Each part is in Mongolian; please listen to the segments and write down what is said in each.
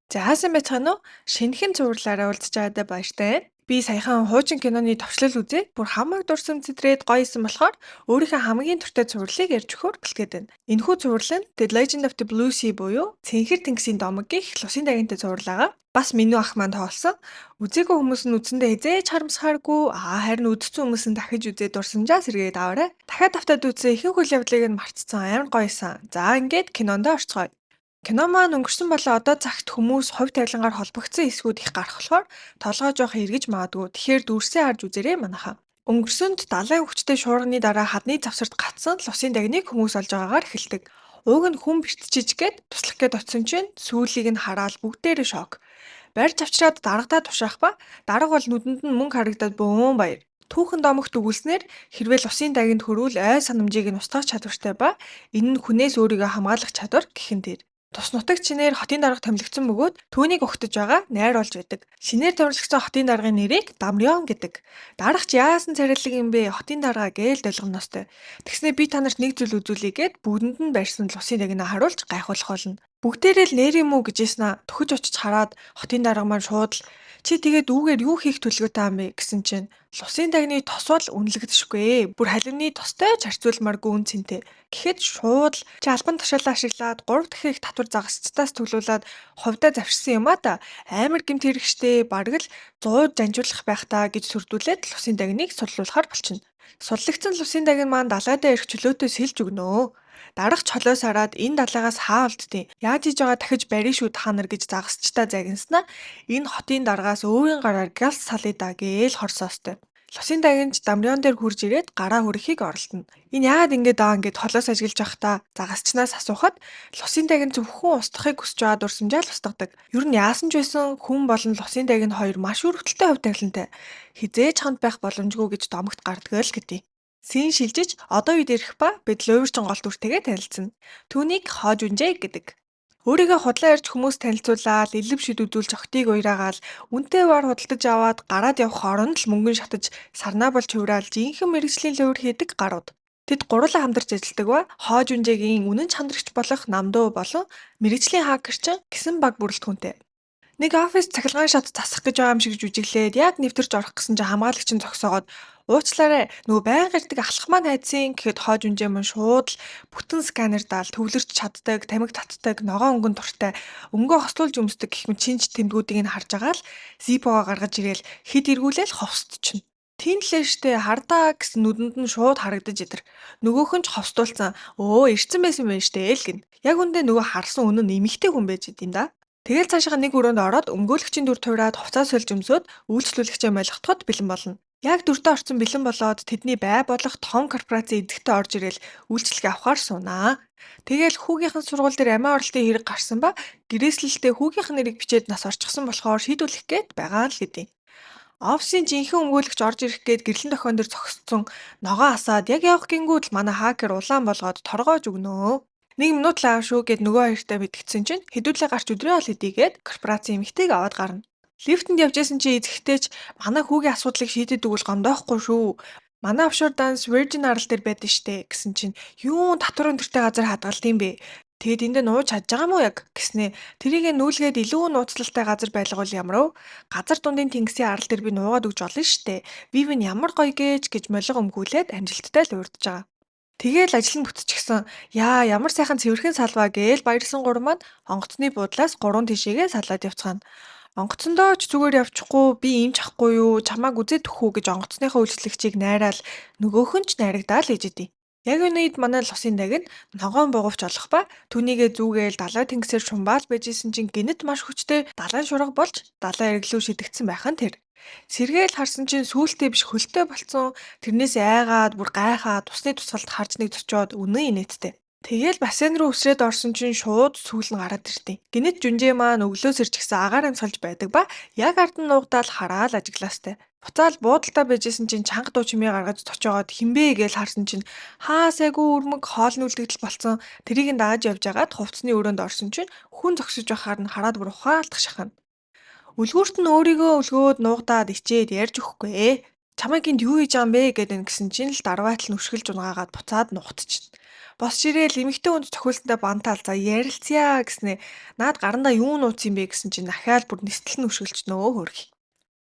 Заасан байцгаана уу? Шинэхэн зурлаараа уулзч байгаадаа баяртай. Би саяхан хуучин киноны товчлол үзээд бүр хамаг дурсам сэтрээд гоёсэн болохоор өөрийнхөө хамгийн туртай зурлыг ярьж өгөхөөр бэлгээд байна. Энэхүү зурл нь The Legend of the Blue Sea буюу Цэнхэр тэнгисийн домог гэх лусын дагинтай зурлаагаа бас минь ах маань тоолсон. Үзээгүй хүмүүс нь үзсэндээ хизээж харамсахааргүй харин үдцсэн хүмүүс нь дахиж үзээд дурсамжаа сэргээд аваарай. Дахиад автаад үзсэн ихэнх үйл явдлыг нь мартцсан амар гоёсэн. За ингээд кинонд орцгоё. Кино маань өнгөрсөн болоо одоо цагт хүмүүс хувь тавилангаар холбогдсон эсгүүд их гарах болохоор толгой жоох эргэж магадгүй. Тэгэхээр дүрсээ харж үзээрэй манайхаа. Өнгөрсөнд далайн хүчтэй шуурганы дараа хадны завсарт гацсан лусын дагныг хүмүүс олж байгаагаар эхэлдэг. Ууг нь хүн бэртчиж гээд туслах гээд очисон чинь сүүлийг нь хараад бүгдээрээ шок. Барьж авчраад дарагдаад тушаах ба дарга бол нүдэнд нь мөнгө харагдаад бөөн баяр. Түүхэн домогт өгүүлснээр хэрвээ лусын дагинд хөрвөл ой санамжийг нь устгах чадвартай ба энэ нь хүнээс өөрийгөө хамгаалах чадвар гэх юм дээр. Тус нутаг чинээр хотын дарга томилогдсон бөгөөд түүнийг угтаж байгаа найр болж байдаг. Шинээр томилогдсон хотын даргын нэрийг Дамрион гэдэг. Даргач яасан царилэг юм бэ? Хотын дарга гээл долгоностой. Тэгснэ би та нарт нэг зүйл үзүүлээгээд бүгдэнд нь барьсан лусын дагнаа харуулж гайхуулах болно. Бүгдээрээ л нэр юм уу гэжсэн аа төхөж очиж хараад хотын дарга маань шууд л чи тэгээд үүгээр юу хийх төлөвтэй юм бэ гэсэн чинь лусын дагны тос бол үнэлэгдэшгүй ээ. Бүр халимны тостой ч харьцуулмааргүй үн цэнтэй. Гэхэд шууд л чи албан тушаалаа ашиглаад 3 дахин их татвар загасцтаас төлүүлээд хувьдаа завширсан юм а та амар гэмт хэрэгштэй бараг л 100 жанжуулах байх та гэж сүрдүүлээд лусын дагныг сурлуулахар болчихно. Сурлагдсан лусын дагн маань далайдаа ирэх чөлөөтэй сэлж өгнөө. Дарагч холоос хараад энэ далайгаас хаа олдтыг яаж хийж байгаа дахиж барина шүү та нар гэж загасчтаа загнаснаа энэ хотын даргаас өөрийн гараар галс салъя да гээл хорсоостой. Лусын дагинч Дамрион дээр хурж ирээд гараа хүрхийг оролдоно. Энэ яагаад ингэж байгаа ингээд холоос ажиглаж байхдаа загасчнаас асуухад лусын дагин зөвхөн устгахыг хүсэж байгаа дурсамжаа л устгадаг. Ер нь яасан ч байсан хүн болон лусын дагин хоёр маш өрөвдөлтэй хувь тавилантай. Хизээж хамт байх боломжгүй гэж домогт гардаг л гэдэг. Сийн шилжиж одоо үед ирэх ба бид луйварчин гол дүртэйгээ танилцсан. Түүнийг хоож үнжээ гэдэг. Өөрийгөө худлаа ярьж хүмүүс танилцуулаад илэв шид үзүүлж октыг уяраагаал үнтэй баар худалдаж аваад гараад явах оронд л мөнгөн шатаж сарнаа болж хувраал жинхэнэ мэрэгжлийн луйвар хийдэг гарууд. Тэд гурлаа хамдарч ажилладаг ба хоож үнжээгийн үнэн чанарагч болох намдуу болон мэрэгжлийн хакерчин гэсэн баг бүрэлдэхүүнтэй. Нэг офис цахилгаан шат засах гэж байгаа юм шиг жүжиглээд яг нэвтэрч орох гэсэн чинь хамгаалагч нь зогсоогоод уучлаарай нөгөө байнга ирдэг ахлах маань хайцсан гэхэд хоож үнжээ мөн шууд л бүтэн сканер даал төвлөрч чаддаг, тамхи татдаг, ногоон өнгөн туртай өнгөө хослуулж өмсдөг гэх мэт шинж тэмдгүүдийг нь харж агаал зипогоо гаргаж ирээл хид эргүүлээл ховсдчихно. Тийм лээ штэ хардаа гэсэн нүдэнд нь шууд харагдаж идэр. Нөгөөх нь ч ховстуулсан. Өө ирцэн байсан байх штэ л гин. Яг үндэ нөгөө харсан үнэн нэмэгтэй хүн байж идэм да. Тэгэл цаашаа нэг өрөөнд ороод өмгөөлөгчийн дүр туураад хувцас сольж өмсөд үйлчлүүлэгчээ молихтод бэлэн болно. Яг дүртэ орсон бэлэн болоод тэдний бай болох том корпорацийн эзэгтэй орж ирэл үйлчлэгээ авахар сунаа. Тэгэл хүүгийнхэн сургууль дээр амиа оролтын хэрэг гарсан ба гэрээслэлтэй хүүгийнх нэрийг бичээд нас орчихсон болохоор шийдвэрлэх гээд байгаа л гэдэм. Офисын жинхэнэ өмгөөлөгч орж ирэх гээд гэрлэн дохион дээр зогссон ногоо асаад яг явах гингүүд л манай хакер улаан болгоод торгоож өгнөө. Нэг минут л аав шүү гэд нөгөө хоёртай мэдгдсэн чинь хэдүүлээ гарч өдрөө ол хэдийгээд корпорацийн эмэгтэйг аваад гарна. Лифтэнд явж исэн чи эзэгтэй ч манай хүүгийн асуудлыг шийдэд өгвөл гомдоохгүй шүү. Манай офшор данс Virgin Арал дээр байдаг штэ гэсэн чинь юун татвар өндөртэй газар хадгалт юм бэ? Тэгэд энд нууж чадж байгаа мó яг гэснээ тэрийг нүүлгээд илүү нууцлалтай газар байлгавал ямар вэ? Газар дундын тэнгисийн арал дээр би нуугаад өгч олно штэ. Бив нь ямар гоё гэж молго өмгүүлээд амжилттай л урдж байгаа. Тэгээл ажил нь бүтчихсэн. Яа, ямар сайхан цэвэрхэн салваа гээл баярлсан гурван маань онгоцны буудлаас гурван тишээгээ салаад явцгаана. Онгоцондоо ч зүгээр явчихгүй би ийм ч ахгүй юу чамааг үзээд өгөх үү гэж онгоцныхоо үйлчлэгчийг найраал нөгөөх нь ч найрагдаал ээж идэв. Яг энэ үед манай лусын даг нь ногоон бугавч олох ба түүнийгээ зүүгээл далай тэнгисээр шумбаал байжсэн чинь гинэт маш хүчтэй далайн шурга болж далайн эргэлүү шидэгдсэн байх нь тэр. Сэргээл харсан чинь сүүлдээ биш хөлтэй болцсон тэрнээс айгаад бүр гайхаад усны тусгалд харж нэг зочоод үнэн инээдтэй. Тэгээл бассейн руу өсрээд орсон чинь шууд сүүл нь гараад иртий. Гинэт жүнжээ маань өглөөс ирж гисэн агаар амсгалж байдаг ба яг ард нь нуугдаал хараал ажиглаастай. Буцаал буудалтай байжсэн чинь чанга дуу чимээ гаргаж цочоогоод хинбэ гэж харсан чинь хаасайгүй өрмөг хоолны үлдэгдэл болцсон тэрийг нь дааж явж агаад хувцсны өрөөнд орсон чинь хүн зогсож байхаар нь хараад бүр ухаалтах шахана. Үлгүүрт нь өөрийгөө өлгөөд нуугдаад ичээд ярьж өгөхгүй ээ. Чамайг энд юу хийж байгаа юм бэ гэдэг нь гэсэн чинь л дарвайтал нүшгэлж унгаагаад буцаад нугтчихна. Бос ширээл эмэгтэй хүнд цохиулсандаа бантаал за ярилцъя гэснээ наад гарандаа юу нууц юм бэ гэсэн чинь дахиад бүр нистэл нь өшгөлчнөө хөрх.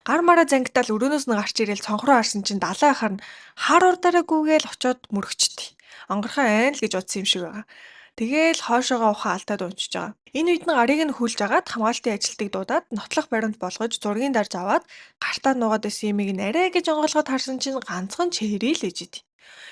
Гар мараа зангидаал өрөөнөөс нь гарч ирээл цонхроо харсан чинь далайн ахаар нь хар урдараагүйгээл очоод мөрөгчтий. Онгорхон айн л гэж утсан юм шиг байгаа. Тэгээл хоошоогоо ухаан алдаад унчиж байгаа. Энэ үед нь гарыг нь хүлж агаад хамгаалтын ажилтныг дуудаад нотлох баримт болгож зургийн дарж аваад гартаа нуугаад байсан юмыг нь арай гэж онгойлгоод харсан чинь ганцхан чэри л ээж ид.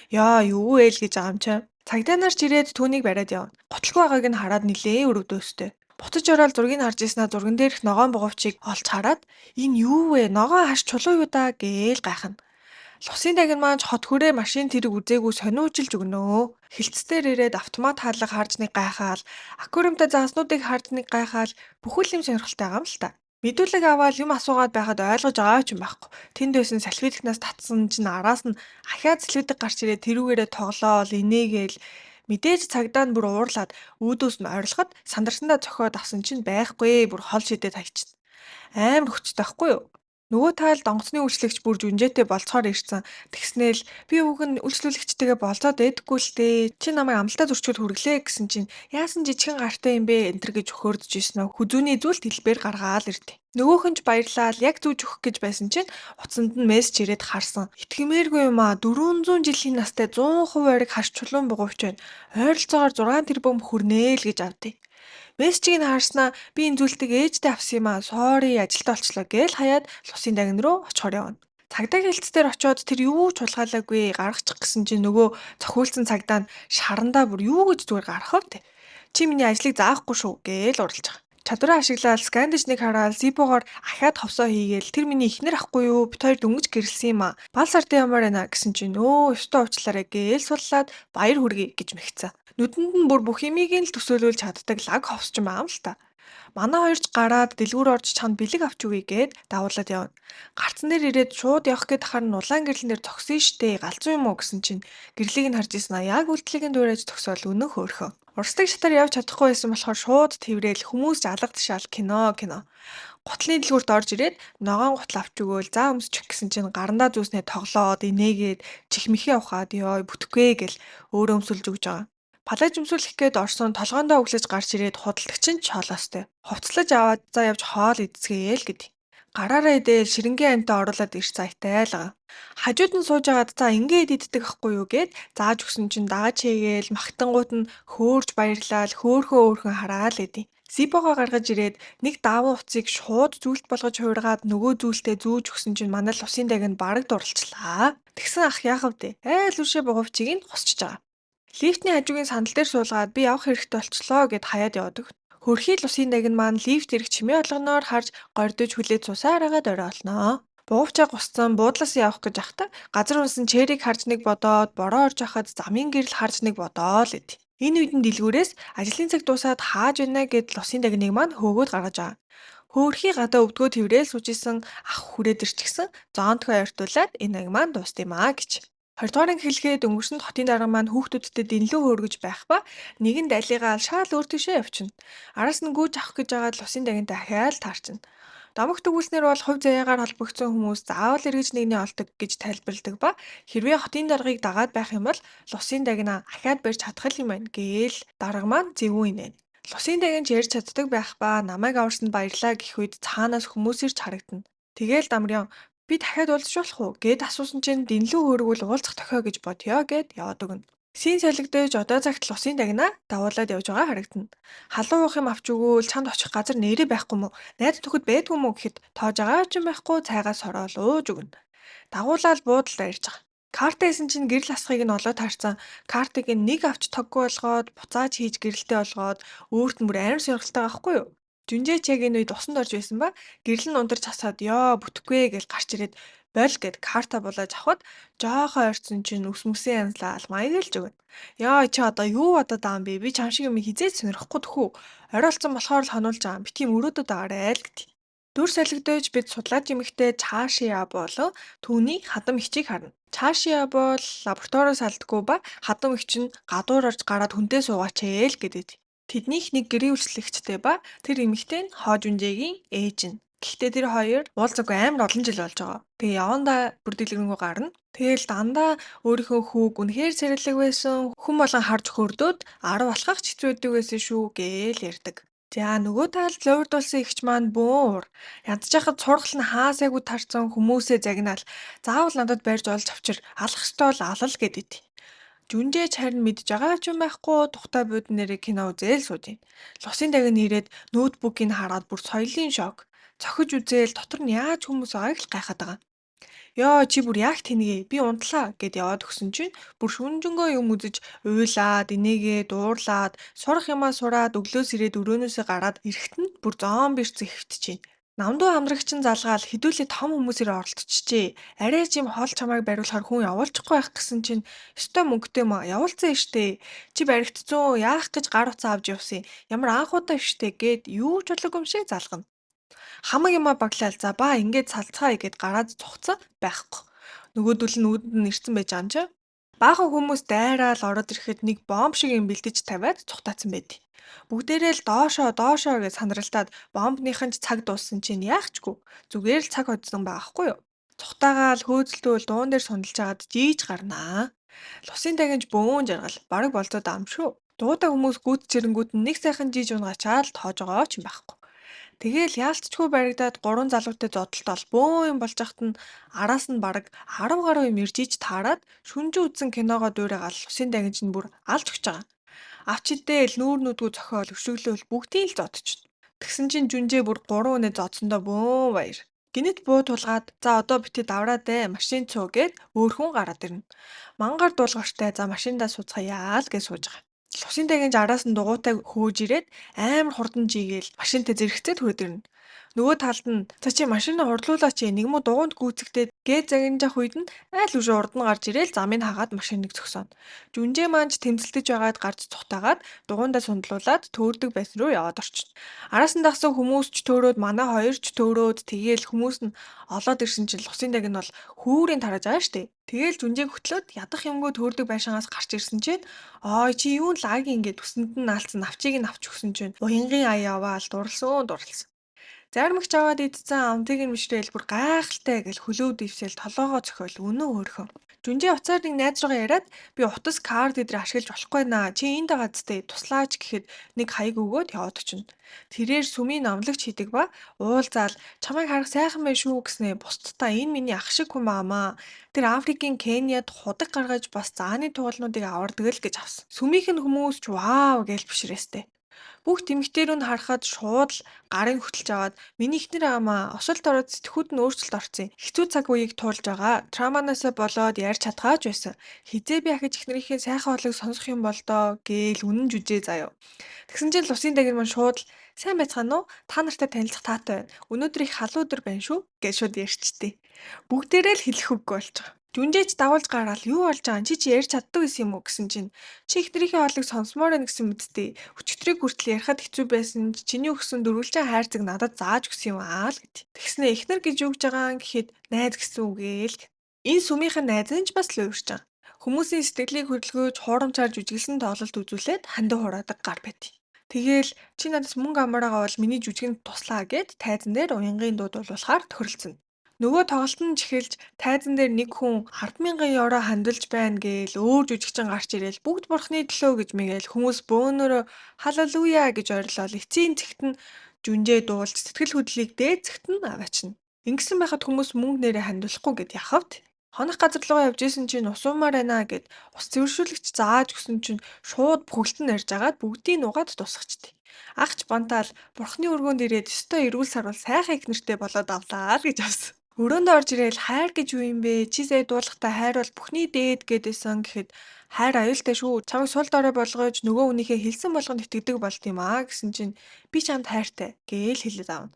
Яа юу вэ л гэж байгаа юм чам. Цагдаа нар ч ирээд түүнийг бариад явна. Готлгүй байгааг нь хараад нилээн өрөвдөөстэй. Бутаж ороод зургийг харж ирснаа зурган дээрх ногоон боговчийг олж хараад энэ юу вэ? Ногоон хаш чулуу юу даа гээл гайхна. Лусын дагин маань хот хүрээ машин тэрэг үзээгүй сониужилж өгнөө. Хилцээр ирээд автомат хаалга харж нэг гайхаал, аквариумтай загснуудыг харж нэг гайхаал бүхэл юм сонирхолтой байгаа юм л та. Мэдүүлэг аваад юм асуугаад байхад ойлгож байгаа ч юм байхгүй. Тэнд байсан салфетикнаас татсан чинь араас нь ахиад салфетик гарч ирээд тэрүүгээрээ тоглоол, инээгээл мэдээж цагдаа нь бүр уурлаад үүдөөс нь орилоход сандарсандаа цохиод авсан чинь байхгүй бүр хол шидэд хайчихна. Амар хүчтэй байхгүй юу? Нөгөө таал донгоцны үйлчлэгч бүр жүнжээтэй болцохоор ирсэн. Тэгснээл би уг нь үйлчлүүлэгчтэйгээ болцоод эдггүй л дээ. Чи намайг амлалтаа зөрчил хүргэлээ гэсэн чинь яасан жижигхэн гартай юм бэ энтэр гэж өхөөрдөж ирсэн нь хүзүүний зүйлт хэлбэр гаргаал иртээ. Нөгөөх нь ч баярлал яг зүүж өгөх гэж байсан чинь утсанд нь мессеж ирээд харсан. Итгэмээргүй юм аа 400 жилийн настай 100% ариг харч чулуун бугуйч байна. Ойролцоогоор 6 тэрбум хүрнэ л гэж авдээ. Мессежийг нь харснаа би энэ зүйлтийг ээжтэй авсан юм аа. Sorry ажилдаа олчлоо гээл хаяад лусын дагн руу очихоор явна. Цагдаа хэлц дээр очиод тэр юу ч улгаалаагүй гаргачих гэсэн чинь нөгөө цохиулсан цагдаа нь шарандаа бүр юу гэж зүгээр гаргах вэ? Чи миний ажлыг заахгүй шүү гээл уралж байгаа. Чадвараа ашиглаад скандэж нэг хараад зипогоор ахаад ховсоо хийгээл тэр миний ихнэр ахгүй юу бит хоёр дөнгөж гэрэлсэн юм аа. Бал сард ямаар байна гэсэн чинь өө өстө уучлаарай гээл суллаад баяр хүргэе гэж мэгцээ. Нүдэнд нь бүр бүх юмыг нь л төсөөлүүлж чаддаг лаг ховсч юм аам л та. Манай хоёрч гараад дэлгүүр орж чанд бэлэг авч өгье гэд давуулаад явна. Гарцан дээр ирээд шууд явах гээд хахаар нь улаан гэрлэн дээр зогсон штэ галзуу юм уу гэсэн чинь гэрлийг нь харж ирсэн а яг үлдлийг нь дуурайж төгсөөл өнөх хөөрхөө. Урсдаг шатаар явж чадахгүй байсан болохоор шууд тэврээл хүмүүс алга тушаал кино. Гутлын дэлгүүрт орж ирээд ногоон гутал авч өгөөл за өмсчих гэсэн чинь гарандаа зүүснээ тоглоод инээгээд чихмэхээ ухаад ёо бүтгвэ гэл өөрөө өмсөлж өгж байгаа. Палаж өмсүүлэх гээд орсон толгоондоо өглөж гарч ирээд худалдагч нь чолоостой. Хувцлаж аваад за явж хоол идцгээе л гэд. Гараараа идэл ширэнгийн анитаа оруулаад ирч заятай л байгаа. Хажууд нь сууж агаад за ингээд иддэг ахгүй юу гэд зааж өгсөн чинь дагаж хийгээл магтангууд нь хөөрж баярлал хөөхөө өөрхөн хараал идэв. Зипогоо гаргаж ирээд нэг даван хувцсыг шууд зүйлт болгож хуургаад нөгөө зүйлтээ зүүж өгсөн чинь манай лусын даг нь бараг дурлцлаа. Тэгсэн ах яахав дээ. Айл үшээ боговчийг нь хусчиж байгаа. Лифтний хажуугийн сандал дээр суулгаад би явах хэрэгтэй болчлоо гэд хаяад явдаг. Хөрхий лусын дагн маань лифт ирэх чимээ олгоноор харж гордож хүлээж цусаар агаад орой олноо. Буугчаа гусцсан буудлаас явах гэж ахта газар унсан чэрийг харж нэг бодоод бороо орж ахад замын гэрэл харж нэг бодоол идэв. Энэ үед нь дэлгүүрээс ажлын цаг дуусаад хааж байна гэд лусын дагныг маань хөөгөөд гаргаж байгаа. Хөөрхий гадаа өвдгөө тэрэл суужсэн ах хүрээд ирчихсэн зоонтгоо ойртуулад энэ аг маань дуустымаа гэж. 20 дугаар анги хэлгээд өнгөрсөнд хотын дарга маань хүүхдүүдтэй дэнлүү хөөргөж байх ба нэгэн дайлыгаа шал өөр тийшээ явчихна. Араас нь гүйж авах гэж байгаа лусын дагнтай ахиад таарчна. Домогт өгүүлснээр бол хувь заяагаар холбогдсон хүмүүс заавал эргэж нэгний олдог гэж тайлбарладаг ба хэрвээ хотын даргыг дагаад байх юм бол лусын дагнаа ахиад барьж чадах юм байна гээл дарга маань зэвүүн инэ. Лусын дагнж ярьж чаддаг байх ба намайг аварсанд баярлаа гэх үед цаанаас хүмүүс ирж харагдана. Тэгээл Дамрын би дахиад уулзах болох уу гэд асуусан чинь дэнлүү хөргөл уулзах тохио гэж бодё гэд яваад өгнө. Сийн солигдож одоо цагт лусын дагнаа давуулаад явж байгаа харагдана. Халуун уух юм авч өгөөл чамд очих газар нэрээ байхгүй мó? Найд төхөд байдгүй мó гэхэд тоож байгаа ч юм байхгүй цайгаас сороод ууж өгнө. Дагуулаад буудалд ирж байгаа. Карта исэн чинь гэрэл асхыг нь олоод харсан. Картыг нь нэг авч тоггүй болгоод буцааж хийж гэрэлтэй болгоод өөрт нь бүр амар сонирхолтой байхгүй юу? Жүнжээч яг энэ үед усанд орж байсан ба гэрэл нь ундарч хасаад ёо бүтэхгүй гэж гарч ирээд боль гэд карта булааж авахд жоохоо ойрцсон чинь ус мүсээ янзлал маягэлж өгнө. Яа чи одоо юу бодоод байгаа юм бэ? Би чам шиг юм хизээч сонирхгүй төхөө. Оройлцсон болохоор л хонуулж байгаа. Би тийм өрөөдөд байгаарэ л гэв. Дүр солигдож бид судлаач эмэгтэй Чаашия болон түүний хадам эгчийг харна. Чаашия бол лабораториос алдгүй ба хадам эгч нь гадуур орж гараад хүнтэй суугаач ээ л гэдэг. Тэднийх нэг гэрийн үйлчлэгчтэй ба тэр эмэгтэй нь хоо жүнжээгийн ээж нь. Гэхдээ тэр хоёр уулзаагүй амар олон жил болж байгаа. Тэгээ явандаа бүр дэлгэрэнгүй гарна. Тэгэл дандаа өөрийнхөө хүүг үнэхээр царилэг байсан хүн болгон харж хөрдөөд 10 болохыг ч хэцүү байдаг байсан шүү гээл ярьдаг. За нөгөө талд луурдулсан эгч маань бөөн уур. Ядчихад цургал нь хаа сайгүй тарцсан хүмүүсээ загнаал. Заавал надад барьж олж авчир. Алах ёстой бол алал гэдэд. Жүнжээж харин мэдж байгаа ч юм байхгүй тухтай бууд нэрээ кино үзээл сууж байна. Лусын дагын ирээд ноутбукийг хараад бүр соёлын шок. Цохиж үзээл дотор нь яаж хүмүүс байгааг л гайхаад байгаа. Ёо чи бүр яг тэнгээ би унтлаа гэд яваад өгсөн чинь бүр шүнжэнгөө юм үзэж уйлаад инээгээ дуурлаад сурах юмаа сураад өглөөс ирээд өрөөнөөсөө гараад эрэхт нь бүр зомби ирсэн хэвтчихээн. Намдуу хамрагчин залгаал хэдүүлээ том хүмүүсээр оролцчихжээ. Арай ч юм хол чамайг бариулахаар хүн явуулчихгүй байх гэсэн чинь өстой мөнгөтэй мө явуулсан штэ. Чи баригдцсан яах гэж гар утсаа авч явсан. Ямар анхудаа штэ гэд юу ч болоогүй юм шиг залгана. Хамаг юма баглаал за ба ингээд салцгаая гэд гараад цугцсан байхгүй. Нөгөөдөл нь үүдэнд нь ирсэн байж байгаа юм чи. Баахан хүмүүс дайраал ороод ирэхэд нэг бомб шиг юм бэлдэж тавиад цухтаацсан байд. Бүгдээрээ л доошоо гэж сандралтаад бомбныхан ч цаг дууссан чинь яахчгүй. Зүгээр л цаг hodсон байхгүй юу? Цухтаагаал хөөцөлтөөл дуун дээр сунлж агаад жийж гарнаа. Лусын дагинж бөөн жаргал бараг болцоод аам шүү. Дуутай хүмүүс гүйт чирэнгүүд нь нэг сайхан жийж унгачаал тоож байгаа ч юм байхгүй. Тэгээл яалтчгүй баригдаад гурван залуутай зодтолт ол бөөн юм болж хахад нь араас нь бараг 10 гаруй юм ирж иж таарад шүнжин үтсэн киногоо дуурайгаал усын дагинж нь бүр алж өгч байгаа. Авчидэл нүүр нүдгүү зохиол өшөглөөл бүгдийг л зодчихно. Тэгсэн чинь жүнжээ бүр 3 өнөө зодсондоо бөөн баяр. Гинэт буу тулгаад за одоо битээ давраад машин цуу гэд өөр хүн гараад ирнэ. Мангар дуулгартай за машиндаа сууцгаая л гэж сууж байгаа. Лусын дагинж араас нь дугуйтай хөөж ирээд амар хурдан жигээл машинтай зэрэгцээд хүрээд ирнэ. Нөгөө талд нь за чи машинаа хурлуулаач нэг муу дугуйнд гүйцэгдээд гээ загинжах үед нь айл үгүй урд нь гарч ирээл замыг хагаад машиныг зогсооно. Жүнжээ маанч тэмцэлдэж байгаад гарч цухтаагаад дугуйндаа сундлуулад төөрдөг байсан руу яваад орчихно. Араас нь дагсан хүмүүс ч төөрөөд манай хоёр ч төөрөөд тэгээл хүмүүс нь олоод ирсэн чинь лусын даг нь бол хүүрийн тарааж байгаа штэ. Тэгээл жүнжээг хөтлөөд ядах юмгүй төөрдөг байшингаас гарч ирсэн чинь ой чи юу лаг ингээд төсөнд нь наалцсан навчийг нь авч өгсөн чинь уянгийн аяа аваад дурлсан. Зармагч аваад идсэн амтыг нь мишрээл бүр гайхалтай гэж хөлөө дэвсэл толоогоо цохиол өнөө өөрхөн. Жүнжээ уцаар нэг найз руугаа яриад би утас карт эдэр ашиглаж болохгүй наа. Чи энд байгаа зүтэй туслаач гэхэд нэг хаяг өгөөд яваад очино. Тэрээр сүмийн номлогч хийдэг ба уулзаал чамайг харах сайхан байх шүү гэснээ бусдтай энэ миний ах шиг хүн баамаа. Тэр Африкийн Кениад худаг гаргаж бас зааны тугалнуудыг авардаг л гэж авсан. Сүмийнх нь хүмүүс ч вау гэж бишрээстэй. Бүх эмэгтэйрүү нь харахад шууд л гарын хөтөлж аваад миний ихнэр аамаа осолд ороод сэтгхүүд нь өөрчлөлт орсон. Хэцүү цаг үеийг туулж байгаа. Травманаасаа болоод ярьж чадхаач байсан. Хизээ би ахиж ихнэрийнхээ сайхан хоолойг сонсох юм бол доо гээл үнэн жүжээ заяа. Тэгсэн чинь лусын дагэр маань шууд л сайн байцгаана уу? Та нартай танилцах таатай байна. Өнөөдөр их халуун өдөр байна шүү гэж шууд ярьчтэй. Бүгдээрээ л хэлэх үггүй болж байгаа. Жүнжээч дагуулж гараад юу болж байгаа чи ярьж чаддаг гэсэн юм уу гэсэн чинь чи ихнэрийнхээ хоолыг сонсомоор байна гэсэн мэдтээ. Өчигдрийг хүртэл ярихад хэцүү байсан ч чиний өгсөн дөрвөлжин хайрцаг надад зааж өгсөн юм аа л гэд. Тэгснэ ихнэр гэж юу гэж байгаа гэхэд найз гэсэн үгээл. Энэ сүмийнхэн найз нь ч бас л уурч байгаа. Хүмүүсийн сэтгэлийг хөдөлгөөж хуурамчаар жүжиглсэн тоглолт үзүүлээд хандив хураадаг гар байт. Тэгээл чи надаас мөнгө амаараагаа бол миний жүжигэнд туслаа гэд тайзан дээр уянгийн дууд болуулахаар тохиролцсон. Нөгөө тоглолтод ч эхэлж тайзан дээр нэг хүн 10,000 евро хандвалж байна гээл өөр жүжигчин гарч ирээл бүгд бурхны төлөө гэж мэгээл хүмүүс бөөнөрөө халелуя гэж ойрлол эцсийн цэгт нь жүнжээ дуулж сэтгэл хөдлөлийг дээд цэгт нь аваачна. Ингэсэн байхад хүмүүс мөнгө нэрээ хандвалахгүй гэд яхавт. Хонох газар руугаа явж исэн чинь ус уумаар байна гэд ус цэвэршүүлэгч зааж өгсөн чинь шууд бүхэлдэн нарж агаад бүгдийг нугаад тусгачдээ. Агч бантаал бурхны өргөөнд ирээд өстой эрүүл сарвал сайхан их нэртэй болоод авлаа л гэж авсан. Өрөөнд орж ирээл хайр гэж юу юм бэ? Чи сая дуулахтаа хайр бол бүхний дээд гэдээсэн гэхэд хайр аюултай шүү. Чамайг сул дорой болгож нөгөө хүнийхээ хэлсэн болгонд итгэдэг болт юм аа гэсэн чинь би чамд хайртай гээл хэлээд аавна.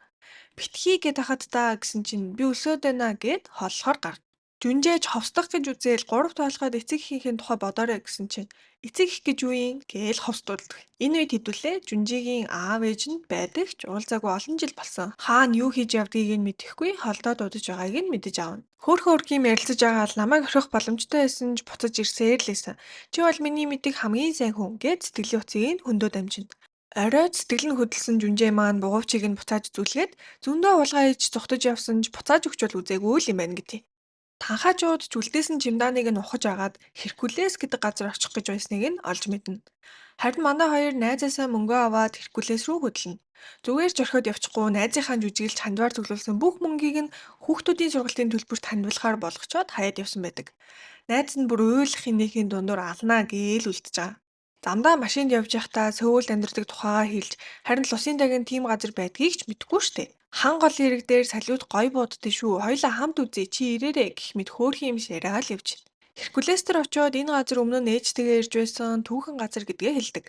Битгий гэд хахад та гэсэн чинь би өсөөд байна гэд холлохоор гар. Жүнжээж ховсдох гэж үзээл гурав тоолоход эцэг эхийнхээ тухай бодоорой гэсэн чинь эцэг их гэж юу юм гээл ховсдуулдаг. Энэ үед хэдүүлээ Жүнжигийн аав ээж нь байдаг ч уулзаагүй олон жил болсон. Хаана юу хийж явдгийг нь мэдэхгүй холдоод удаж байгааг нь мэдэж аавна. Хөөхөн өргөм ярилцаж байгаа л намайг орхих боломжтой байсан ч буцаж ирсээр л байсан. Чи бол миний мэдих хамгийн сайн хүн гэд сэтгэлийн утсыг нь хөндөө дамжина. Оройд сэтгэл нь хөдөлсөн жүнжээ маань бугуйчийг нь буцааж зүлгээд зөндөө хулгай хийж зүхтэж явсан ч буцааж өгч бол үзээгүй л юм байна гэдэг. Танхаачууд ч үлдээсэн чимдааныг нь ухаж агаад Херкулес гэдэг газар очих гэж байсныг нь олж мэднэ. Харин манай хоёр найзаасаа мөнгөө аваад Херкулес рүү хөдлөнө. Зүгээр ч орхиод явчихгүй найзынхаа жүжиглж хандвар цуглуулсан бүх мөнгийг нь хүүхдүүдийн сургалтын төлбөрт хандвалахаар болгочоод хаяад явсан байдаг. Найз нь бүр уйлах хинийхийн дундуур алнаа гээл үлдэж байгаа. Замдаа машинд явж байхдаа Сөүлд амьдардаг тухайгаа хэлж харин л усын дагын тийм газар байдгийг ч мэдэхгүй штэ. Хан гол ирэг дээр салют гой бууддээ шүү. Хоёлаа хамт үзье чи ирээрээ гэх мэт хөөрхөн юм яриа л явж. Херкулес төр очиод энэ газар өмнө нь ээжтэйгээ ирж байсан түүхэн газар гэдгээ хэлдэг.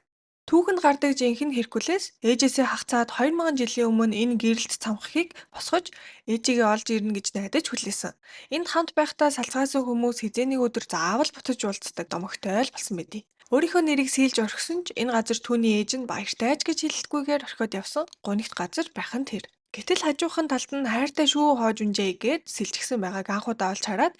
Түүхэнд гардаг жинхэнэ Херкулес ээжээсээ хагацаад 2000 жилийн өмнө энэ гэрэлт цамхгийг босгож ээжигээ олж ирнэ гэж найдаж хүлээсэн. Энд хамт байхдаа салцгаасан хүмүүс хизээний өдөр заавал буцаж уулздаг домогтой л болсон байдий. Өөрийнхөө нэрийг сэлж орхисон ч энэ газар түүний ээж нь баяртай ч гэж хэлэлтгүйгээр орхиод явсан гунигт газар байх нь тэр. Гэтэл хажуухан талд нь хайртай шүү хоож унжээ гээд сэлжигсэн байгааг анхудаа олж хараад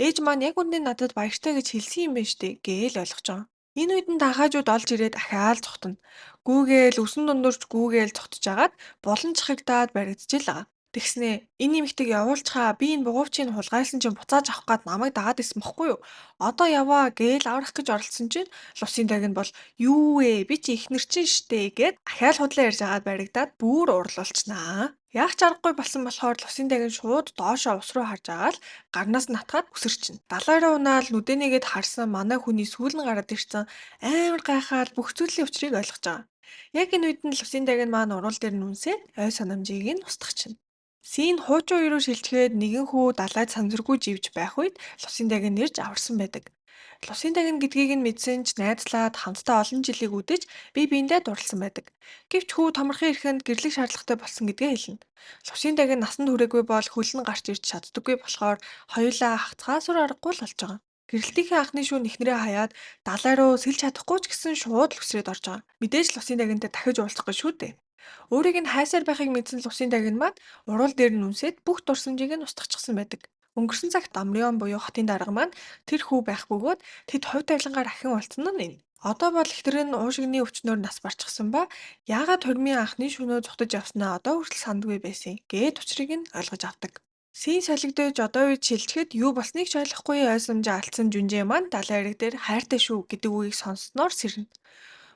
ээж маань яг үндэ надад баяртай гэж хэлсэн юм байна штэ гээл ойлгож байгаа. Энэ үед нь данхаажууд олж ирээд ахаал цухтана. Гүүгээл өсөн дундуурч гүүгээл цогтж агаад булан чахагдаад баригдчихэл байгаа. Тэгснээ энэ нэмэгтийг явуулчихаа би энэ бугуйчийг хулгайлсан чинь буцааж авах гээд намайг дагаад исэн бохгүй юу? Одоо яваа гээл аврах гэж оролцсон чинь Лусын даг нь бол юу вэ? Би чи ихнэр чинь штэ гэд ахаал худлаа ярьж агаад баригдаад бүр уурлуулчихнаа. Яах ч аргагүй болсон болохоор Лусын даг нь шууд доошоо ус руу харж агаал гарнаас нь атгаад үсэрчин. Далайраа унаал нүдэнийгэд харсан манай хүний сүүл нь гараад ирсэн амар гайхаад бүх зүйлийн учрыг ойлгож байгаа. Яг энэ үед нь Лусын даг нь маань урал дээр нүнсээд ой санамжийг нь устгахчин. Сийн хуучин уу руу шилжихэд нэгэн хүү далайд санамсаргүй живж байх үед Лусын даг нь нэрж аварсан байдаг. Лусын даг нь гэдгийг нь мэдсэн ч найзлаад хамтдаа олон жилиг үдэж бие биендээ дурлсан байдаг. Гэвч хүү томорхон ирэхэнд гэрлэх шаардлагатай болсон гэдгээ хэлнэ. Лусын даг нь насанд хүрээгүй бол хөл нь гарч ирж чаддаггүй болохоор хоёулаа хагцгаасуур аргагүй л болж байгаа. Гэрэлтийнхээ анхны шөнө нэхнэрээ хаяад далай руу сэлж чадахгүй ч гэсэн шууд л үсрээд орж байгаа. Мэдээж л Лусын дагинтай дахиж уулзах гэж шүү дээ. Өөрийг нь хайсаар байхыг мэдсэн Лусын дагин маань урал дээр нь үнсээд бүх дурсамжийг нь устгачихсан байдаг. Өнгөрсөн цагт Амрион буюу хотын дарга маань тэр хүү байх бөгөөд тэд хувь тавилангаар ахин уулзсан нь энэ. Одоо бол ихтер нь уушигны өвчнөөр нас барчихсан ба яагаад хормын анхны шөнөө зүхтэж явснаа одоо хүртэл сандгүй байсан гэд учрыг нь ойлгож авдаг. Сийн солигдож одоо үед шилжихэд юу болсныг ч ойлгохгүй ойсомжоо алдсан жүнжээ маань далайн эрэг дээр хайртай шүү гэдэг үгийг сонссноор сэрнэ.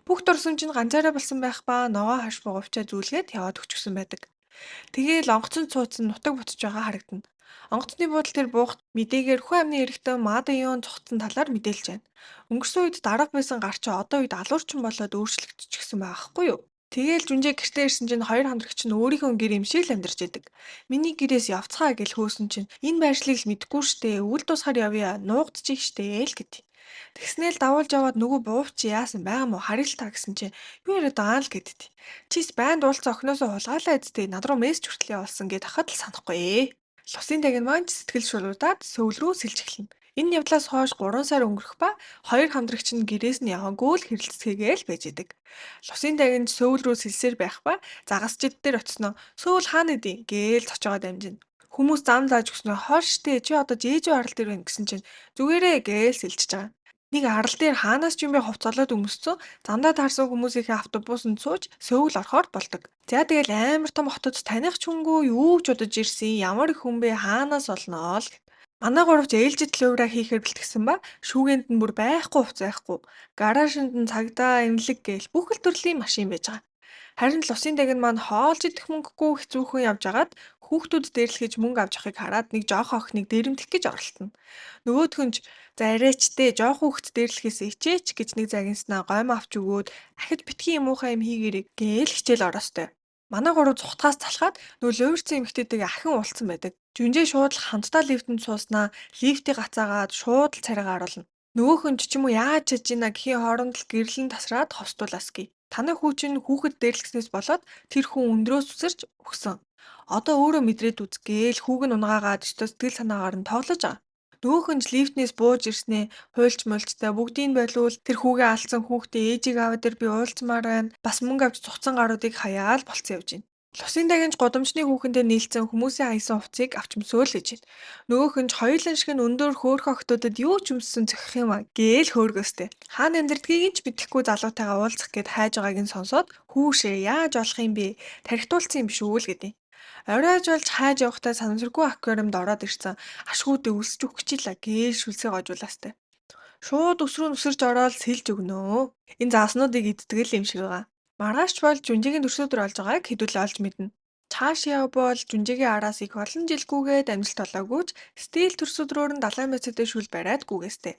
Бүх дурсамж нь ганцаараа болсон байх ба ногоо хаш бугуйчаа зүүлгээд яваад өгчихсөн байдаг. Тэгээл онгоцон цууцсан нутаг бутж байгаа харагдана. Онгоцны буудал тэр буухт мэдээгээр хүн амны эрэгтэн Мадаён цогтсон талаар мэдээлж байна. Өнгөрсөн үед дарга байсан гар чи одоо үед алуурчин болоод өөрчлөгдчихсэн байгаа хгүй юу? Тэгээл жүнжээ гэртээ ирсэн чинь хоёр хоногч нь өөрийнхөө гэр юм шиг л амьдарч идэг. Миний гэрээс явцгаа гэл хөөсөн чинь энэ байршлыг л мэдэхгүй штэ. Үл тусахаар явъя. Нуугдчих штэ л гэт. Тэгснээл давуулж аваад нөгөө буув чи яасан байгаа мó харъя л та гэсэн чинь юу яриад байгаа л гэдэт. Чис байнд уулзсан охиноосоо хулгайлаа эзтэй над руу мессеж хүртэл явуулсан гэд хахад л санахгүй ээ. Лусын даг нь маань сэтгэл шулуудаад сөүл рүү сэлж эхэлнэ. Энэ явдлаас хойш 3 сар өнгөрөх ба хоёр хамтрагч нь гэрээс нь яваагүй л хэрэлцгээгээл байж идэг. Лусын даг нь сөүл рүү сэлсээр байх ба загасчид дээр очисноо сөүл хаана идэв гээл цочоогоо дамжина. Хүмүүс зам зааж өгснөө хойш штэ чи одоо жээжөө арал дээр байна гэсэн чинь зүгээрээ гээл сэлжиж байгаа. Нэг арал дээр хаанаас ч юм бэ хувцалаад өмсцөө замдаа таарсан хүмүүсийнхээ автобусанд сууж Сөүл орохоор болдог. За тэгэл амар том хотод таних ч хүнгүй юу ч удаж ирсэн ямар их хүн бэ хаанаас олноо л. Манай гуравч ээлжид луураа хийхээр бэлтгэсэн ба шүүгээнд нь бүр байхгүй хувц байхгүй. Гараашинд нь цагдаа эмнэлэг гээл бүх л төрлийн машин байж байгаа. Харин л усын даг нь маань хоолж идэх мөнгөгүй хэцүүхэн явж агаад хүүхдүүд дээрлэхэж мөнгө авч явахыг хараад нэг жоохон охиныг дээрэмдэх гэж оролдоно. Нөгөөх нь ч за арайчтэй жоох хүүхэд дээрлэхээс ичээч гэж нэг загинснаа гойм авч өгөөд ахиж битгий юм уухай юм хийгэрэг гээл хичээл ороостой. Манай гурав цухтгаас залхаад нөө луурцсан эмэгтэйтэйгээ ахин уулзсан байдаг. Жүнжээ шууд л хамтдаа лифтэнд сууснаа лифтийг гацаагаад шууд л царайгаа оруулна. Нөгөөх нь ч юм уу яаж чаж ийна гэхийн хооронд л гэрлэн тасраад ховстуулаасгий. Танай хүү чинь хүүхэд дээрлэгснээс болоод тэр хүн өндрөөс үсэрч өгсөн. Одоо өөрөө мэдрээд үзгээл хүүг нь унгаагаад өстө сэтгэл санаагаар нь тоглож байгаа. Нөгөөх нь ч лифтнээс бууж ирснээ хуйлч мулчтай бүгдийг нь болвол тэр хүүгээ алдсан хүүхдээ ээжийг аваад ир би уулзмаар байна. Бас мөнгө авч цуцсан гаруудыг хаяал болцсон явж байна. Лусын дагинч гудамжны хүүхэндээ нийлцэн хүмүүсийн аясан хувцсыг авч өмсөөл гэж байна. Нөгөөх нь ч хоёулын шиг нь өндөр хөөрхөн охтуудад юу ч өмссөн зохих юм а гээл хөөргөөстэй. Хаана амьдрдгийг ч мэдэхгүй залуутайгаа уулзах гээд хайж байгааг нь сонсоод хүүшээ яаж болох юм бэ? Тархитуулсан юм биш үү л гэдэг. Оройж болж хайж явахдаа санамсаргүй аквариумд ороод ирсэн ашгуудыг өлсөж өгөх гэж ила гээл шүлсээ гожуулаастай. Шууд өс рүү нүсэрч ороод сэлж өгнөө. Энэ зааснуудыг иддэг л юм шиг байгаа. Маргааш бол жүнжигийн төрсөдөр олж байгааг хэдүүл олж мэднэ. Цааш яв бол жүнжигийн араас их олон жилгүүгээд амжилт олоогүй ч стил төрсөдрөөр нь далайн байцаатай шүл бариад гүгээстэй.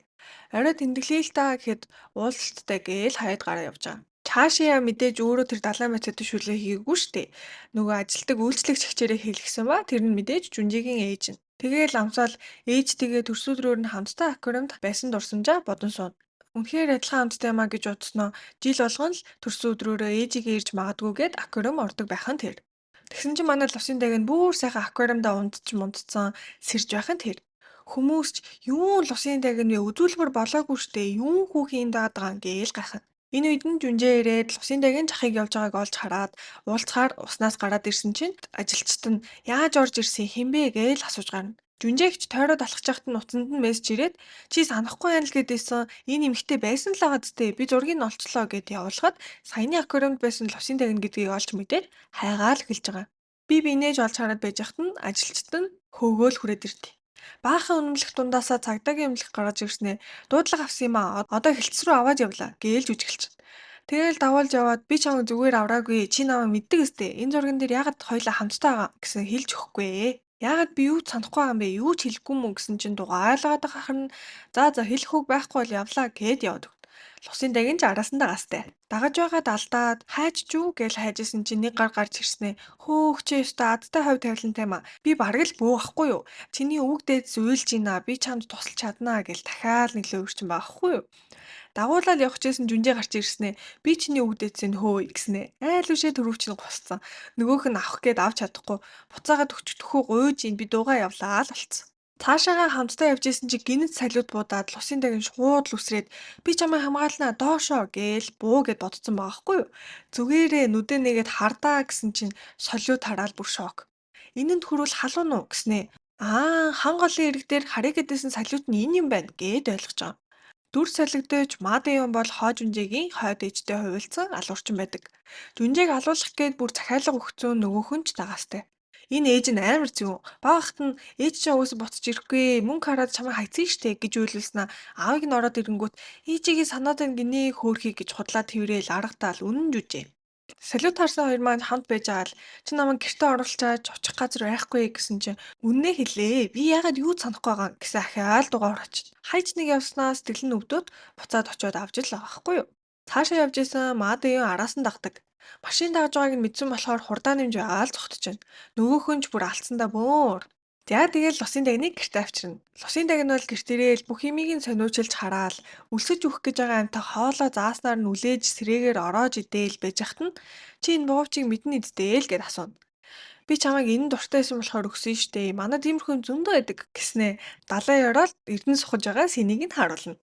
Орой тэмдэглэе л та гэхэд уулзалттай гээл хаяад гараа явж байгаа. Цаашаа мэдээж өөрөө тэр далайн байцаатай шүлээ хийгээгүй штэ. Нөгөө ажилтдаг үйлчлэгч хичээрээ хийлгсэн ба тэр нь мэдээж жүнжигийн ээж нь. Тэгээл амсаал ээжтэйгээ төрсөдрөөр нь хамтдаа аквариумд байсан дурсамжаа бодон сууна. Үнэхээр адилхан амттай юмаа гэж бодсноо жил болгон л төрсөн өдрөөрөө ээжигээ ирж магадгүйгээд аквариум ордог байх нь тэр. Тэгсэн чинь манай лусын даг нь бүр сайхан аквариумда унтж мунтцсан сэрж байх нь тэр. Хүмүүс ч юун лусын даг нь вэ үзүүлбэр болоогүй штэ юун хүүхийн даад байгаа гээл гайхах. Энэ үед нь жүнжээ ирээд лусын дагийн жахыг явж байгааг олж хараад уулзахаар уснаас гараад ирсэн чинь ажилчид нь яаж орж ирсэн хинбэ гээл асууж гарна. Жүнжээгч тойроод алхаж яхад нь уцанд нь мессеж ирээд чи санахгүй байнал гэдээсэн энэ эмэгтэй байсан л байгаа зү би зургийг нь олчлоо гэд явуулахад саяны аквариумд байсан лусын дагна гэдгийг олж мэдээд хайгаал эхэлж байгаа. Би инээж олж хараад байж хат нь ажилчид нь хөөгөөл хүрээд ирдэ. Баахан үнэмлэх дундаасаа цагдаагийн өмнөх гаргаж ирснээр дуудлага авсан юм аа. Одоо хэлтс рүү аваад явлаа гээл жүжиглэж. Тэгэл давуулж яваад би чамайг зүгээр авраагүй. Чи намайг мэддэг өстэй. Энэ зурган дээр ягаад хоёлаа хамтдаа байгаа гэсэн хэлж өгөхгүй ээ. Яагаад би юу ч санахгүй байгаа юм бэ? Юу ч хэлэхгүй мөн гэсэн чинь дугаалгаад байгаа харна. За хэлэх үг байхгүй бол явлаа гэд яваад өгнө. Лусын дагин ч араасандаа гастай. Дагаж байгаад алдаад хайж чүү гэж хайжсэн чинь нэг гар гарч ирснэ. Хөөх чи өстө адтай ховь тавилантай маа. Би бараг л бөө ахгүй юу? Чиний өвгдээд зөөлж ийна. Би чамд тусалж чаднаа гэж дахиад нэглээ өрчин байхгүй юу? Дагуулаад явах гэжсэн жүнжээ гарч ирснэ. Би чиний өвгдөөдсөн хөөе гэснэ. Айл үшээ төрөвч нь гусцсан. Нөгөөх нь авах гээд авч чадахгүй. Буцаагаад өчтөхөө гуйж ин би дуугаа явлаа л болцсон. Цаашаагаа хамтдаа явж исэн чи гинэт салют буудаад лусын дагин шууд л үсрээд би чамайг хамгаалнаа доошоо гээл буу гэд бодсон байгаа хгүй юу. Зүгээрээ нүдэ нэгэд хардаа гэсэн чинь солиуд хараад бүр шок. Энэнд хүрвэл халуун уу гэснэ. Хан голын ирэг дээр хариг гэдэсэн салют нь энэ юм байна гэд ойлгож байгаа. Дүр солигдож мад юм бол хоо жүнжээгийн хойд ээжтэй хувилцсан алуурчин байдаг. Жүнжээг алуулах гээд бүр захиалга өгцөн нөгөөх нь ч дагаастай. Энэ ээж нь амар зүв. Багахт нь ээж чинь уус буцаж ирэхгүй мөнгө хараад чамайг хайцсан штэ гэж уйлуулснаа аавыг нь ороод ирэнгүүт ээжигээ санаад байна гинэ хөөхий гэж худлаа тэрэл аргатаал үнэн жүжээ. Салют харсан хоёр маань хамт байж байгаа л чи намайг гэртээ оруулчаад очих газар байхгүй гэсэн чинь үннээ хэлээ. Би яагаад юу ч санахгүй байгаа гэсэн ахиа л дугаар очив. Хайч нэг явснаас сэтгэл нь өвдөд буцаад очиод авч ил байгаа байхгүй юу. Цаашаа явж исэн маад юу араас нь дагдаг. Машин дагж байгааг нь мэдсэн болохоор хурдаа нэмж байгаа л зогтож байна. Нөгөөх нь ч бүр алдсандаа бөөр. За тэгэл лусын дагныг гэртээ авчирна. Лусын даг нь бол гэрт ирээл бүх юмыг нь сониучилж хараал өлсөж үхэх гэж байгаа амтаа хоолоо зааснаар нь үлээж сэрээгээр ороож идээл байж хат нь чи энэ буувчийг мэднэ идтэй л гэд асууна. Би чамайг энэ дуртайсан болохоор өгсөн штэ. Манай тиймэрхүү зөндөө байдаг гэснээ далайн ороод эрдэнэ сухаж байгаа сэнийг нь харуулна.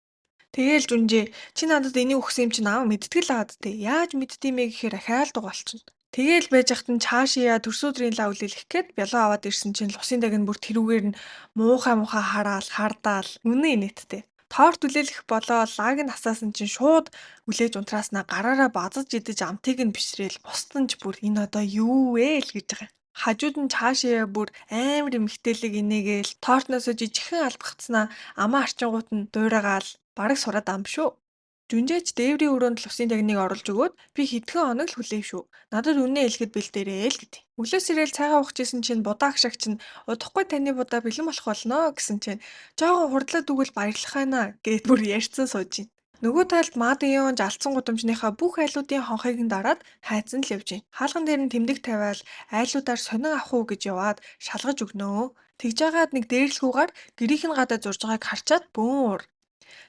Тэгээл жүнжээ чи надад энийг өгсөн юм чинь аав мэдтгэл аваад те. Яаж мэдтиймээ гэхээр ахаал дугаалчихна. Тэгээл байж хат нь цаашаа төрсөдрийн лав үлээлэх гээд бялуу аваад ирсэн чинь лусын даг нь бүр тэрүүгээр нь муухай хараал хардаал үнэн инээдтэй. Торт үлээлэх болоо лаг нь асаасан чинь шууд үлээж унтрааснаа гараараа базаж идэж амтыг нь бишрээл бусдын ч бүр энэ одоо юу вэ л гэж байгаа. Хажууд нь цаашаа бүр амар эмхтэлэг инээгээл тортносоо жижигхэн алдгацснаа амаа арчингууд нь дуурайгаал бараг сураад ам шүү. Жүнжээч дээврийн өрөөнд л усын тагныг оруулж өгөөд би хэдхэн хоног л хүлээв шүү. Надад үнэ хэлэхэд бэлдээрээ л гэдэг. Өглөөс ирээл цайгаа уух гэсэн чинь будаа агшаг чинь удахгүй таны будаа бэлэн болох болно гэсэн чинь жоохон хурдлаад өгвөл баярлах байна гэд бүр ярьцсан сууж байна. Нөгөө талд мад юун алдсан гудамжныхаа бүх айлуудын хонхыг нь дараад хайцсан л явж байна. Хаалган дээр нь тэмдэг тавиал айлуудаар сонин авах уу гэж яваад шалгаж өгнөө. Тэгж яагаад нэг дээрлэхүүгээр гэрийнх нь гадаа зурж байгааг харчаад бөөн.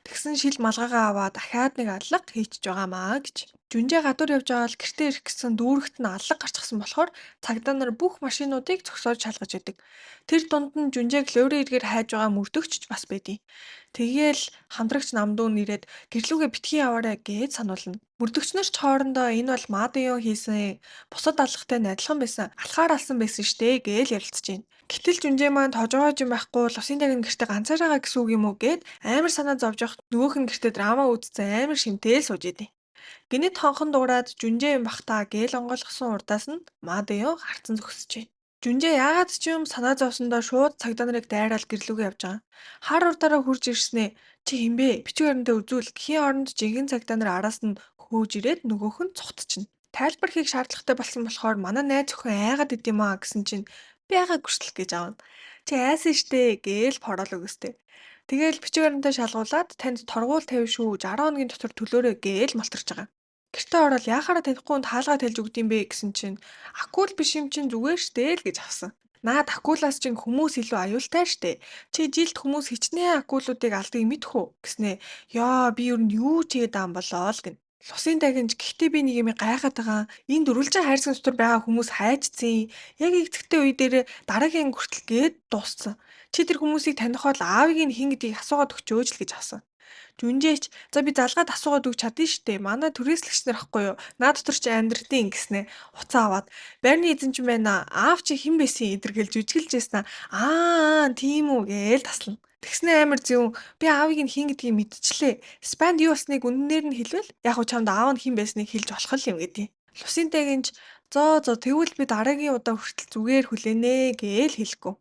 Тэгсэн шил малгайгаа аваад дахиад нэг алга хийчихэж байгаамаа гэж. Жүнжээ гадуур явж байгаа л гэртээ ирэх гэсэн дүүрэгт нь аллаг гарчихсан болохоор цагдаа нар бүх машинуудыг зогсоож шалгаж идэг. Тэр дунд нь Жүнжээг Лори эргээр хайж байгаа мөрдөгч ч бас байдیں۔ Тэгээл хамтрагч намдуун ирээд гэрлүүгээ битгий яваарэ гэж сануулна. Мөрдөгч нар ч хоорондоо энэ бол Мадио хийсэн бусад аллагатай адилхан байсан алхаар алсан байсан штэ гэж ярилцж байна. Гэтэл Жүнжээ маань тожоогоож юм байхгүй л усын дагны гэртээ ганцаар байгаа гэсэн үг юм уу гэд амар санаа зовж явах нөгөөх нь гэртээ драма үзсэн амар шимтэл сууж идэв. Гэнэт хонхон дуурайд Жүнжээ юм бах та гээл онгойлгосон урдаас нь Мадио харцан зогсож байна. Жүнжээ яагаад ч юм санаа зовсондоо шууд цагдаа нарыг дайраал гэрлүүгээ явж байгаа. Хар урдаараа хурж ирснээ чи хинбэ? Бичиг баримтаа үзүүл гэхийн оронд жинхэнэ цагдаа нар араас нь хөөж ирээд нөгөөх нь цухтчихна. Тайлбар хийх шаардлагатай болсон болохоор манай найз охин айгаад идэм аа гэсэн чинь би яагаад гүртэл гэж аавна. Чи айсан штэ гээл форол өгөстэй. Тэгээл бичиг баримтаа шалгуулад танд торгуул тавь шүү 60 хоногийн дотор төлөөрэй гээл малтарч байгаа. Гэртээ ороод яхаараа танихгүй таалгаа талж өгд юм бэ гэсэн чинь акул биш юм чинь зүгээр штэ л гэж авсан. Наад акулаас чинь хүмүүс илүү аюултай штэ. Чи жилд хүмүүс хичнээн акулуудыг алдгийг мэдэх үү гэснээ. Яа би юу юу ч хийгээд байгаа юм болоо л гин. Лусын дагинж гэхдээ би нэг юм гайхаад байгаа. Энд дөрвөлжин хайрцаг дотор байгаа хүмүүс хайжцсан. Яг игцэгтэй үе дээр дараагийн хүртэл гээд дууссан. Чи тэр хүмүүсийг таних бол аавыг нь хин гэдгийг асуугаад өгчөөж л гэж асан. Жүнжээч за би залгаад асуугаад өгч чадна штэ. Манай түрээслэгч нар ахгүй юу? Наа дотор чи амьдрдیں гэснээ. Уцаа аваад байрны эзэн ч юм байна. Аав чи хэн байсан эдэргээл жүжиглэж яснаа. Тийм үү гээл таслана. Тэгснээ амар зөв. Би аавыг нь хин гэдгийг мэдчихлээ. Спанд юу болсныг үнэнээр нь хэлвэл яг хуу чамд аав нь хин байсныг хэлж болох юм гэдгийг. Лусинтай гинж зоо тэгвэл би дараагийн удаа хүртэл зүгээр хүлээнэ гээл хэлэхгүй.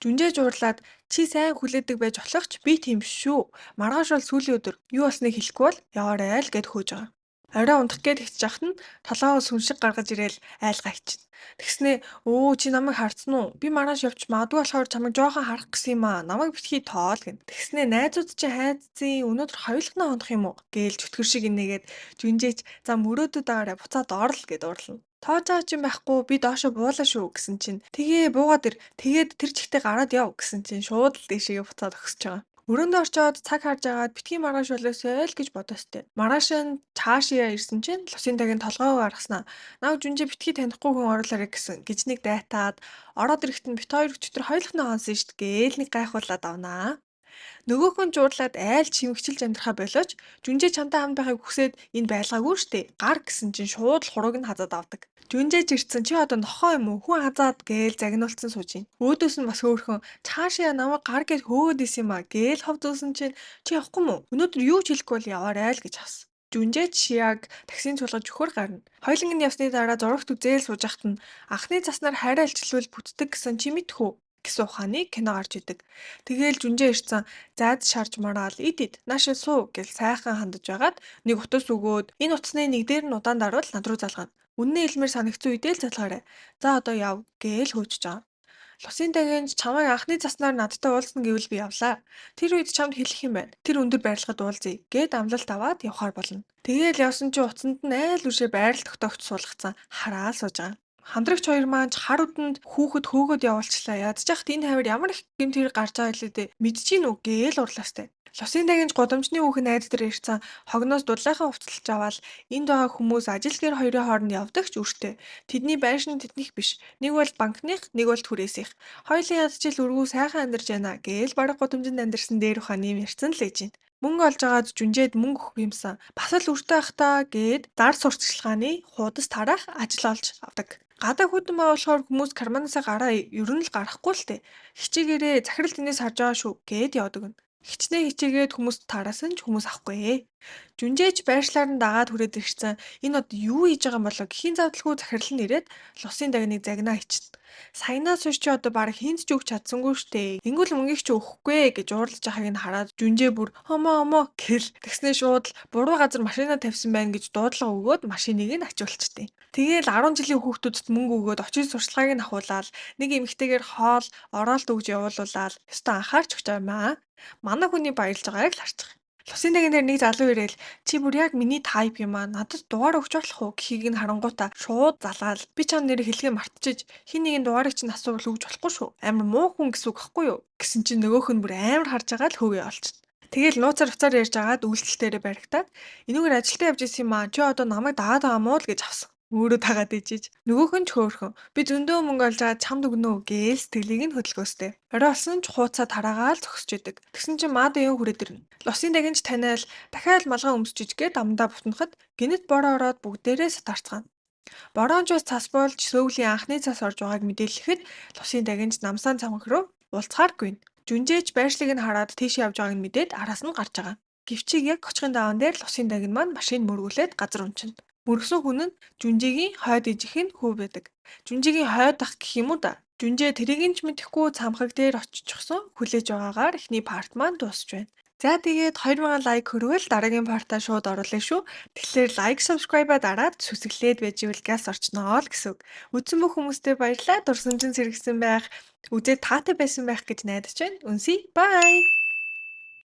Жүнжээ жуурлаад чи сайн хүлээдэг байж болох ч би тийм шүү. Маргааш бол сүүлийн өдөр юу болсныг хэлэхгүй бол яваарай л гэд хөөж байгаа. Орой унтах гээд хэвчэж яхад нь толгоо сүн шиг гаргаж ирээл айлгаа ичнэ. Тэгснээ өө чи намайг харцсан уу? Би маргааш явж магадгүй болохоор чамайг жоохон харах гэсэн юм аа. Намайг битгий тоол гэн. Тэгснээ найзууд чи хайцсан өнөөдөр хоёулахнаа хонох юм уу? Гээл чөтгөр шиг инээгээд жүнжээч за мөрөөдөд байгаарай буцаад орл гэд уурлана. Тоож байгаа ч юм байхгүй би доошо буулаа шүү гэсэн чинь тэгээ буугаад ир тэгээд тэр чигтээ гараад яв гэсэн чинь шууд л дэшегээ буцаад өгсөж байгаа. Өрөөндөө орчоод цаг харж агаад битгий маргааш болоосой л гэж бодостой. Маргааш нь цаашаа ирсэн чинь лусын тагийн толгойгоо гаргаснаа. Наа жүнжээ битгий танихгүй хүн оруулаарай гэсэн гэж нэг дайтаад ороод ирэхэд нь бит хоёр өчтөр хоёулахнаа онсон штт гээл нэг гайхуулаад авнаа. Нөгөөх нь жуурлаад айл чимэгчилж амьдрахаа болооч Жүнжээ чамтай хамт байхыг хүсээд энд байлгаагүй штэ. Гар гэсэн чинь шууд л хурууг нь хазаад авдаг. Жүнжээж ирсэн чи одоо нохоо юм уу хүн хазаад гээл загнуулсан сууж ийн. Өөдөөс нь бас хөөхөн цаашаа намайг гар гэж хөөгд исэн юм а гээл хов зөөсөн чинь чи явахгүй мүү? Өнөөдөр юу ч хэлэхгүй бол яваарай л гэж авсан. Жүнжээч шияг таксийн чуулгаж өгөхөр гарна. Хоёлынг нь явсны дараа зурагт үзээл сууж ахт нь анхны заснаар хайраа илчлүүл бүтдэг гэсэн чи мэдхүү гэсэн ухааныг кино гарч идэг. Тэгээл жүнжээ ирсэн зайд шарж мараал ид наашаа суу гэл сайхан хандаж байгаад нэг утас өгөөд энэ утасны нэг дээр нь удаан даруул над руу залгана. Үнэн хэлмээр санагцсан үедээ л залгаарай. За одоо яв гээл хөөж байгаа. Лусын дагинж чамайг анхны заснаар надтай уулзна гэвэл би явлаа. Тэр үед чамд хэлэх юм байна. Тэр өндөр байрлахад уулзъя гэд амлалт аваад явхаар болно. Тэгээл явсан чи уцанд нь айл үшээ байрал тогтоогч суулгацсан хараа сууж байгаа. Хамдрагч хоёр маань хар үдэнд хүүхэд хөөгөөд явуулчлаа. Ядж яхад энэ хавар ямар их гэмт хэрэг гарч байгаа хэлээ дээ. Мэдчихээн үү гээл урлаастай. Лусын дагинж гудамжны хүүхэн найз дээр ирсэн хогноос дудлайхаа хувцалж аваад энд байгаа хүмүүс ажил гэр хоёрын хооронд явдаг ч үртэй. Тэдний байр шин тэднийх биш. Нэг бол банкных, нэг бол түрээсийнх. Хоёулын ядчил өргүү сайхан амьдарч байна гээл бараг гудамжинд амьдарсан дээр ухаан юм ярьсан л гэж байна. Мөнгө олж агаад жүнжээд мөнгө өгөх юмсан. Бас л үртэй ах та гээд дар сурталчилгааны хуудас тараах ажил олж авдаг. Гадаа хүдэн байгуулахаар хүмүүс карманасаа гараа ер нь л гарахгүй л дээ. Хичээгээрээ захирал тэнээс харж байгаа шүү гэд явдаг нь. Хичнээн хичээгээд хүмүүс тараасан ч хүмүүс авахгүй ээ. Жүнжээч байршлаар нь дагаад хүрээд ирсэн. Энэ од юу хийж байгаа юм болоо гэхийн завдалгүй захирал нь ирээд лусын дагныг загнаа ичнэ. Саянаас хойш чи одоо баг хинт ч өгч чадсангүй штэ. Ингүүл мөнгөийг чи өгөхгүй гэж уурлаж байгааг нь хараад жүнжээ бүр хомоо гэл тэгснээ шууд л буруу газар машина тавьсан байна гэж дуудлага өгөөд машиныг нь ачуулчихдээ. Тэгээл 10 жилийн хүүхдүүдэд мөнгө өгөөд очиж сурчлагыг нь ахуулаад нэг эмэгтэйгээр хоол ороолт өгж явуулуулаад ёстой анхаарч өгч байгаа юм аа. Манай хүний баярлж байгааг л харчих. Лусын дагнаар нэг залуу ирээл чи бүр яг миний тайп юм аа. Надад дугаар өгч болох уу гэхийг нь харангуйтаа шууд залгаал. Би чам нэр хэлхээ мартчихэж хин нэгэн дугаарыг чинь асуувал өгч болохгүй шүү. Амар муу хүн гэсэн үг гэхгүй юу? Гэсэн чинь нөгөөх нь бүр амар харж байгаа л хөөгөө олчихно. Тэгэл нууцаар уцаар ярьж агаад үйлдэлтээрээ баригдаад энүүгээр ажилдаа явж исэн юм аа. Чи одоо намайг дагаад байгаа мó л гэж авсан. Өөрөө дагаад ижиж. Нөгөөх нь ч хөөхөн. Би зөндөө мөнгө олж аваад чамд өгнө үү гээл сэтгэлийг нь хөдөлгөөстэй. Орой болсон ч хууцаа тараагаал зогсож идэг. Тэгсэн чинь маа да юу хүрээд ирнэ. Лосын дагинч таниал дахиад малгай өмсөж гээ дамдаа бутнахад гинэт бороо ороод бүгдээрээ сатарцгаана. Бороонд цас болж сөүлийн анхны цас орж байгааг мэдээлэхэд лусын дагинж намсаан цамх руу уулзахааргүй. Жүнжээч байршлыг нь хараад тийш явж байгааг нь мэдээд араас нь гарч байгаа. Гэвчийг яг очихын даваан дээр лусын дагин маань машин мөргүүлээд газар унчина. Мөргсөн хүн нь Жүнжээгийн хойд ижих нь хүү байдаг. Жүнжээгийн хойд ах гэх юм уу да. Жүнжээ тэрийг нь ч мэдэхгүй цамхаг дээр очихсон хүлээж байгаагаар эхний парт маань дуусч байна. За тэгээд 2000 лайк хүрвэл дараагийн партаа шууд оруулах шүү. Тэгэхээр лайк, subscribe-а дараад сүсэглээд байж ивэл газ орчноо л гэсэн үг. Үзсэн бүх хүмүүстээ баярлалаа. Дурсамжин сэргсэн байх, үзээд таатай байсан байх гэж найдаж байна. Үнсий. Bye.